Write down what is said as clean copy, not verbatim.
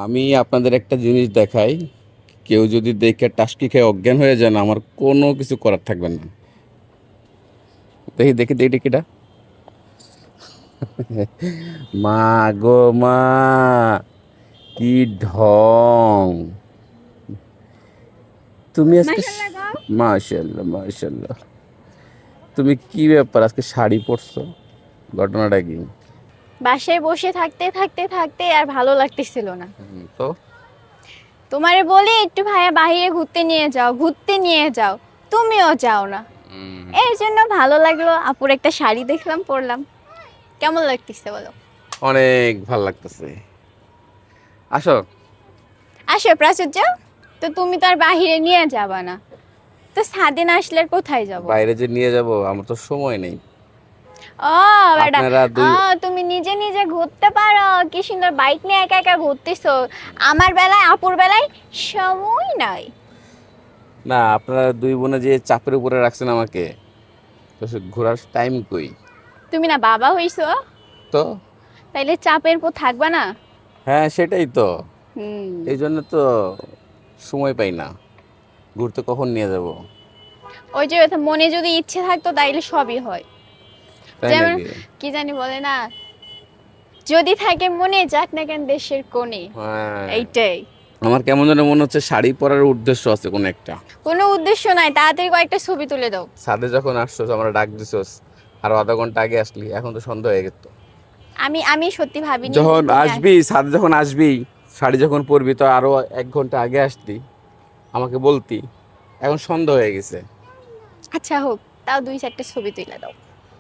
আমি আপনাদের একটা জিনিস দেখাই, কেউ যদি দেখে টাসকি খেয়ে অজ্ঞান হয়ে যান আমার কোনো কিছু করার থাকবে না। দেখি দেখি দেখি কিটা। মা গো মা, কি ঢং! তুমি আজকে মাশাআল্লাহ গাও। মাশাআল্লাহ মাশাআল্লাহ। তুমি কি ব্যাপার আজকে শাড়ি পরছো? ঘটনাটা কি? বাসায় বসে থাকতে থাকতে থাকতে আর ভালো লাগতেছিল না। তো তোমারে বলি একটু ভাইয়া বাইরে ঘুরতে নিয়ে যাও, তুমিও যাও না। এর জন্য ভালো লাগলো, আপুর একটা শাড়ি দেখলাম, পরলাম। কেমন লাগতেছে বলো? অনেক ভাল লাগতেছে। আসো। আসো প্রাচুর্য। তো তুমি তো আর বাহিরে নিয়ে যাবা না, তো ছাদে না আসলে আর কোথায় যাব? বাইরে যে নিয়ে যাব আমার তো সময় নেই। ও বেটা, আপনারা ও দুই তুমি নিজে নিজে ঘুরতে পারো, কি সুন্দর বাইক নিয়ে একা একা ঘুরতেছো। আমার বেলায়, আপুর বেলায় সময় নাই। না, আপনারা দুই বোনে যে চাপের উপরে রাখছেন আমাকে, তো সে ঘোরার টাইম কই? তুমি না বাবা হইছো, তো তাইলে চাপের পর থাকবা না? হ্যাঁ, সেটাই তো। হুম। এই জন্য তো সময় পাই না, ঘুরতে কখন নিয়ে যাব? ওই যে মনে যদি ইচ্ছে থাকতো তাইলে সবই হয়। তাই যেমন নাকি? কি জানি বলে না, যদি থাকে মনে যাক না কেন দেশের কোণে। হ্যাঁ, এইটাই। আমার কেমন যেন মনে হচ্ছে শাড়ি পরার উদ্দেশ্য আছে কোনো একটা। কোনো উদ্দেশ্য নাই, তাড়াতাড়ি কয়েকটা ছবি তুলে দাও। ছাদে যখন আসছোস আমরা ডাক দিছোস, আর আধা ঘন্টা আগে আসলি, এখন তো সন্ধ্যা হয়ে গেত। আমি আমি সত্যি ভাবিনি যে যখন তুমি আসবি, ছাদে যখন আসবি, শাড়ি যখন পরবি তো আরো 1 ঘন্টা আগে আসতি, আমাকে বলতি। এখন সন্ধ্যা হয়ে গেছে। আচ্ছা হোক, তাও দুই চারটে ছবি তুলে দাও।